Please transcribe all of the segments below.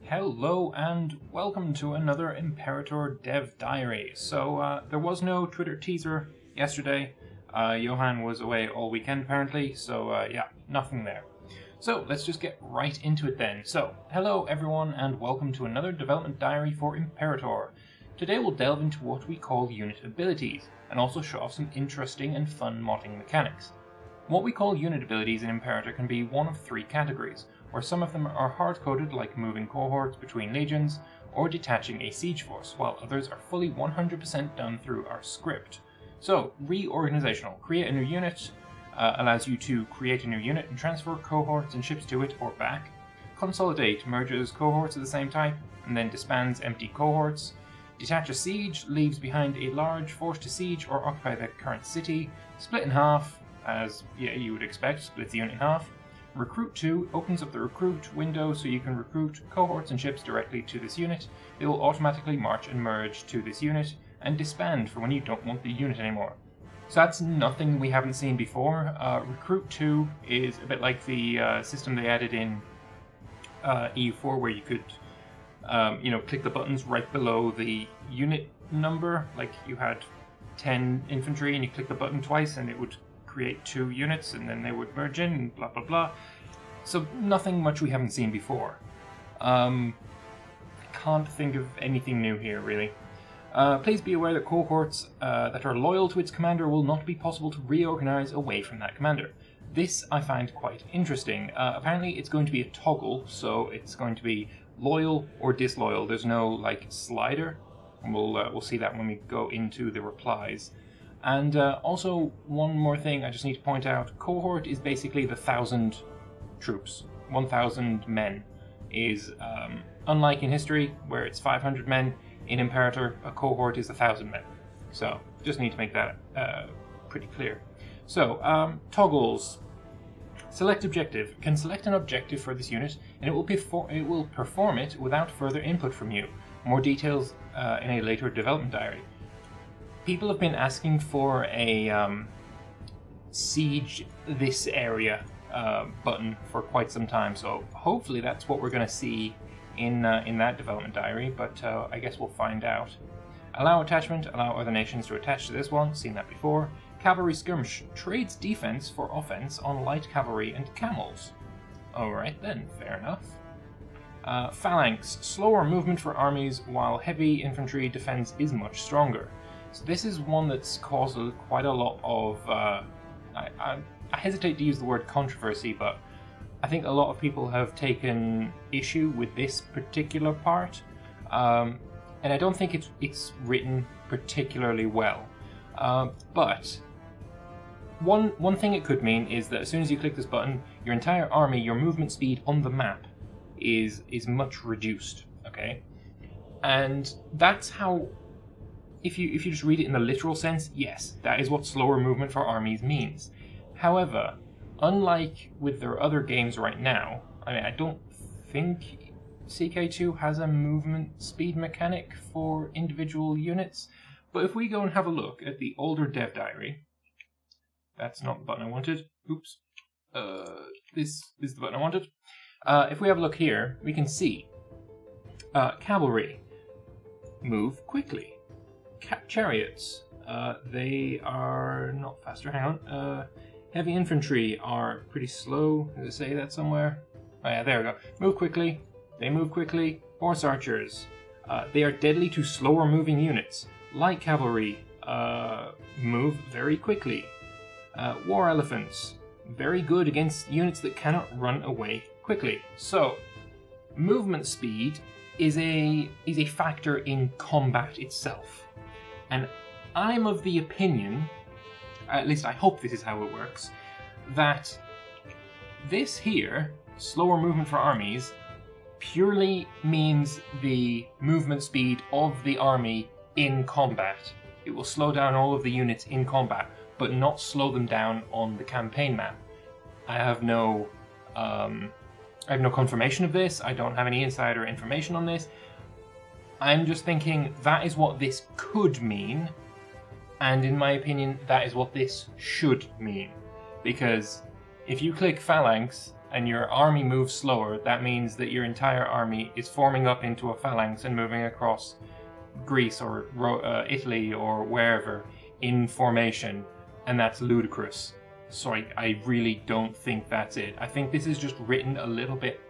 Hello and welcome to another Imperator Dev Diary. So there was no Twitter teaser yesterday. Johan was away all weekend apparently, so yeah, nothing there. So let's just get right into it then. So, hello everyone and welcome to another development diary for Imperator. Today we'll delve into what we call unit abilities, and also show off some interesting and fun modding mechanics. What we call unit abilities in Imperator can be one of three categories, where some of them are hard-coded like moving cohorts between legions, or detaching a siege force, while others are fully 100% done through our script. So, reorganizational. Create a new unit, allows you to create a new unit and transfer cohorts and ships to it or back. Consolidate merges cohorts of the same type, and then disbands empty cohorts. Detach a siege, leaves behind a large force to siege or occupy the current city. Split in half, as you would expect, splits the unit in half. Recruit 2 opens up the recruit window so you can recruit cohorts and ships directly to this unit. They will automatically march and merge to this unit, and disband for when you don't want the unit anymore. So that's nothing we haven't seen before. Recruit 2 is a bit like the system they added in EU4 where you could click the buttons right below the unit number. Like you had 10 infantry and you click the button twice and it would create 2 units and then they would merge in and blah blah blah. So nothing much we haven't seen before. I can't think of anything new here really. Please be aware that cohorts that are loyal to its commander will not be possible to reorganize away from that commander. This I find quite interesting. Apparently it's going to be a toggle, so it's going to be loyal or disloyal. There's no like slider. We'll see that when we go into the replies. And also, one more thing I just need to point out, cohort is basically the 1,000 troops. 1,000 men is, unlike in history, where it's 500 men, in Imperator, a cohort is 1,000 men. So, just need to make that pretty clear. So, toggles. Select objective. Can select an objective for this unit, and it will perform it without further input from you. More details in a later development diary. People have been asking for a siege this area button for quite some time, so hopefully that's what we're going to see in that development diary, but I guess we'll find out. Allow attachment, allow other nations to attach to this one, seen that before. Cavalry skirmish, trades defense for offense on light cavalry and camels. Alright then, fair enough. Phalanx, slower movement for armies while heavy infantry defense is much stronger. So this is one that's caused quite a lot of, I hesitate to use the word controversy, but I think a lot of people have taken issue with this particular part, and I don't think it's written particularly well. But one thing it could mean is that as soon as you click this button, your entire army, your movement speed on the map is much reduced, okay? And that's how... If you just read it in the literal sense, yes, that is what slower movement for armies means. However, unlike with their other games right now, I mean, I don't think CK2 has a movement speed mechanic for individual units, but if we go and have a look at the older dev diary, that's not the button I wanted, oops, this is the button I wanted. If we have a look here, we can see cavalry, move quickly. Chariots, they are not faster, hang on. Heavy infantry are pretty slow. Does it say that somewhere? Oh yeah, there we go. Move quickly, they move quickly. Horse archers, they are deadly to slower moving units. Light cavalry, move very quickly. War elephants, very good against units that cannot run away quickly. So, movement speed is a factor in combat itself. And I'm of the opinion, at least I hope this is how it works, that this here, slower movement for armies, purely means the movement speed of the army in combat. It will slow down all of the units in combat, but not slow them down on the campaign map. I have no confirmation of this, I don't have any insider information on this. I'm just thinking that is what this could mean, and in my opinion, that is what this should mean. Because if you click Phalanx and your army moves slower, that means that your entire army is forming up into a phalanx and moving across Greece or Italy or wherever in formation, and that's ludicrous. So I really don't think that's it. I think this is just written a little bit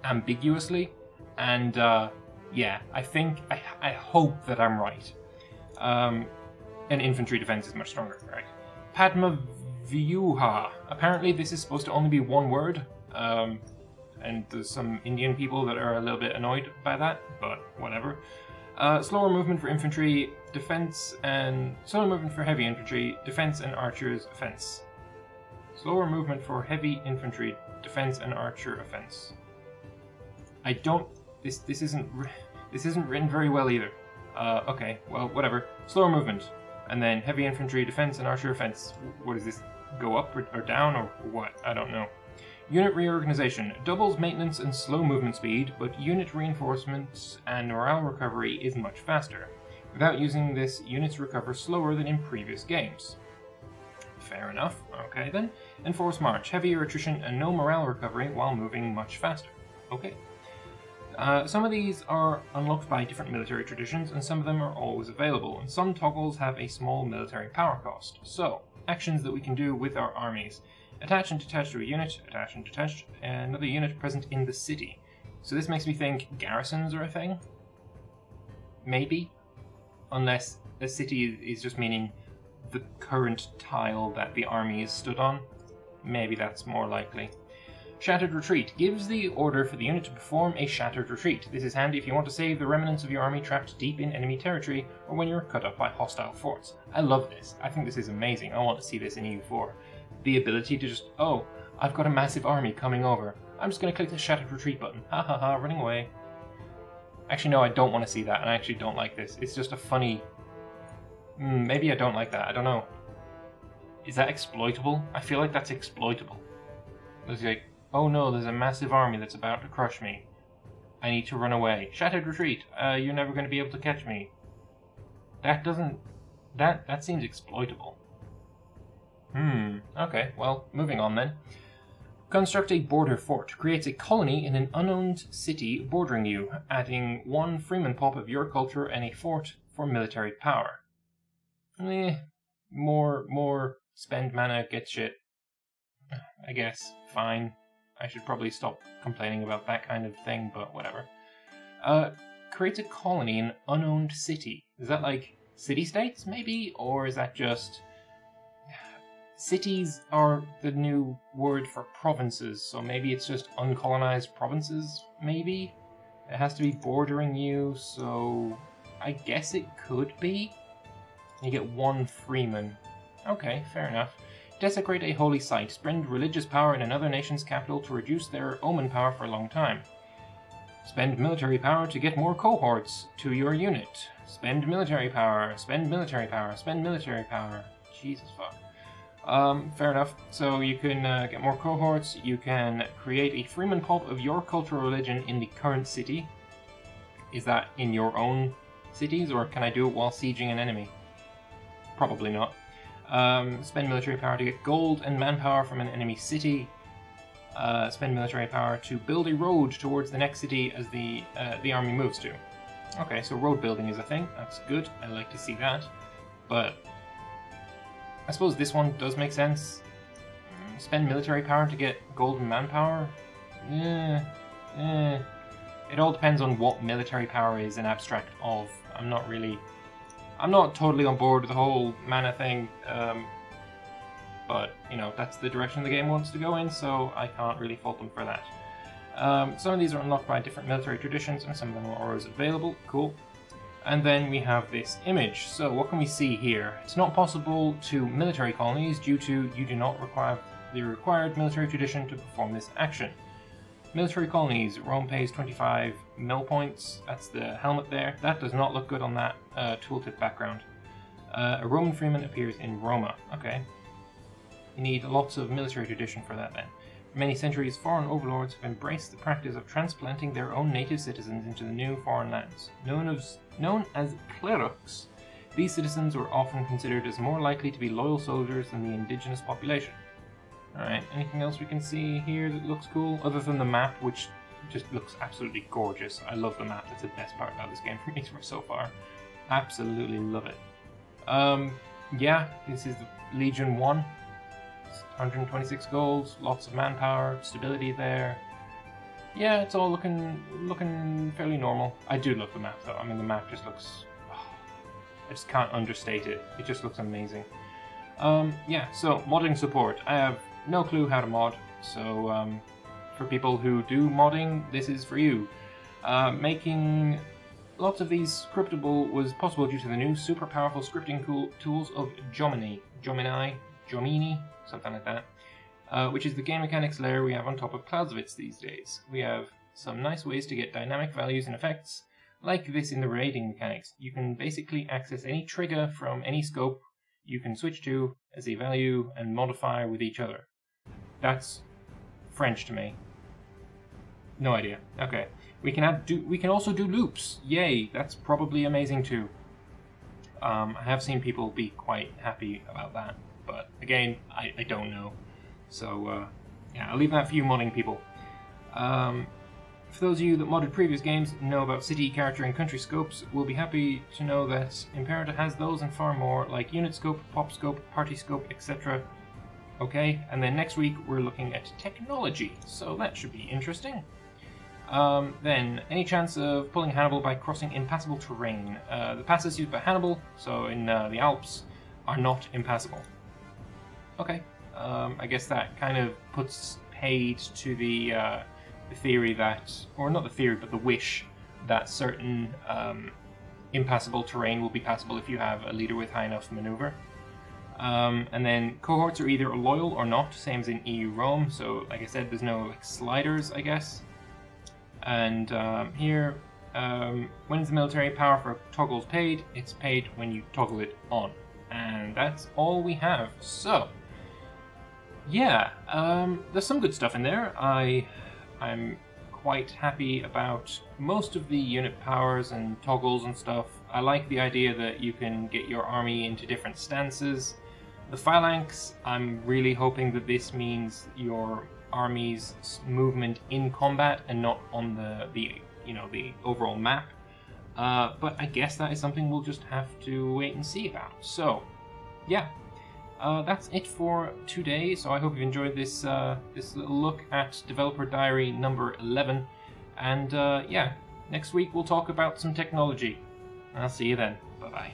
ambiguously, and yeah, I hope that I'm right. And infantry defense is much stronger, right? Padma Vyuha. Apparently this is supposed to only be one word, and there's some Indian people that are a little bit annoyed by that, but whatever. Slower movement for infantry, defense, and slower movement for heavy infantry, defense and archers offense. Slower movement for heavy infantry, defense and archer offense. I don't. This isn't written very well either. Okay, well, whatever. Slower movement, and then heavy infantry, defense and archer offense. What does this go up or down or what? I don't know. Unit reorganization doubles maintenance and slow movement speed, but unit reinforcements and morale recovery is much faster. Without using this, units recover slower than in previous games. Fair enough. Okay then. Enforced march, heavier attrition and no morale recovery while moving much faster. Okay. Some of these are unlocked by different military traditions, and some of them are always available, and some toggles have a small military power cost. So, actions that we can do with our armies. Attach and detach to a unit, attach and detach another unit present in the city. So this makes me think garrisons are a thing? Maybe? Unless a city is just meaning the current tile that the army is stood on. Maybe that's more likely. Shattered Retreat gives the order for the unit to perform a Shattered Retreat. This is handy if you want to save the remnants of your army trapped deep in enemy territory, or when you're cut up by hostile forts. I love this. I think this is amazing. I want to see this in EU4. The ability to just, oh, I've got a massive army coming over. I'm just going to click the Shattered Retreat button. Ha ha ha, running away. Actually, no, I don't want to see that, and I actually don't like this. It's just a funny... maybe I don't like that. I don't know. Is that exploitable? I feel like that's exploitable. It's like, oh no, there's a massive army that's about to crush me. I need to run away. Shattered Retreat. You're never going to be able to catch me. That doesn't... That seems exploitable. Okay, well, moving on then. Construct a border fort. Creates a colony in an unowned city bordering you, adding 1 Freeman pop of your culture and a fort for military power. More spend mana, get shit. I guess, fine. I should probably stop complaining about that kind of thing, but whatever. Creates a colony in an unowned city. Is that like city-states, maybe? Or is that just... Cities are the new word for provinces, so maybe it's just uncolonized provinces, maybe? It has to be bordering you, so I guess it could be? You get 1 Freeman. Okay, fair enough. Desecrate a holy site. Spend religious power in another nation's capital to reduce their omen power for a long time. Spend military power to get more cohorts to your unit. Spend military power, spend military power, spend military power. Jesus fuck. Fair enough. So you can get more cohorts, you can create a Freeman pulp of your cultural religion in the current city. Is that in your own cities, or can I do it while sieging an enemy? Probably not. Spend military power to get gold and manpower from an enemy city. Spend military power to build a road towards the next city as the army moves to. Okay, so road building is a thing. That's good. I like to see that. But I suppose this one does make sense. Spend military power to get gold and manpower? It all depends on what military power is an abstract of. I'm not totally on board with the whole mana thing, but, you know, that's the direction the game wants to go in, so I can't really fault them for that. Some of these are unlocked by different military traditions, and some of them are always available. Cool. And then we have this image. So what can we see here? It's not possible to military colonies due to you do not require the required military tradition to perform this action. Military colonies, Rome pays 25 mil points. That's the helmet there. That does not look good on that tooltip background. A Roman freeman appears in Roma. Okay. You need lots of military tradition for that then. For many centuries, foreign overlords have embraced the practice of transplanting their own native citizens into the new foreign lands. Known as clerics, these citizens were often considered as more likely to be loyal soldiers than the indigenous population. Alright, anything else we can see here that looks cool? Other than the map, which just looks absolutely gorgeous. I love the map. It's the best part about this game for me so far. Absolutely love it. Yeah, this is the Legion 1. 126 gold, lots of manpower, stability there. Yeah, it's all looking fairly normal. I do love the map though. I mean, the map just looks... Oh, I just can't understate it. It just looks amazing. Yeah, so modding support. I have no clue how to mod, so for people who do modding, this is for you. Making lots of these scriptable was possible due to the new super powerful scripting tools of Jomini, something like that, which is the game mechanics layer we have on top of Cloudsvits these days. We have some nice ways to get dynamic values and effects, like this in the raiding mechanics. You can basically access any trigger from any scope you can switch to as a value and modify with each other. That's French to me. No idea. Okay. We can also do loops. Yay, that's probably amazing too. I have seen people be quite happy about that, but again, I don't know. So yeah, I'll leave that for you modding people. For those of you that modded previous games know about city, character, and country scopes, we'll be happy to know that Imperator has those and far more, like unit scope, pop scope, party scope, etc. Okay, and then next week we're looking at technology, so that should be interesting. Then, any chance of pulling Hannibal by crossing impassable terrain? The passes used by Hannibal, so in the Alps, are not impassable. Okay, I guess that kind of puts paid to the theory that, or not the theory, but the wish that certain impassable terrain will be passable if you have a leader with high enough maneuver. And then cohorts are either loyal or not, same as in EU Rome, so like I said, there's no like sliders, I guess. And here, when is the military power for toggles paid? It's paid when you toggle it on. And that's all we have. So, yeah, there's some good stuff in there. I'm quite happy about most of the unit powers and toggles and stuff. I like the idea that you can get your army into different stances. The Phalanx, I'm really hoping that this means your army's movement in combat and not on the overall map. But I guess that is something we'll just have to wait and see about. So, yeah. That's it for today, so I hope you've enjoyed this this little look at Developer Diary number 11. And yeah, next week we'll talk about some technology. I'll see you then. Bye-bye.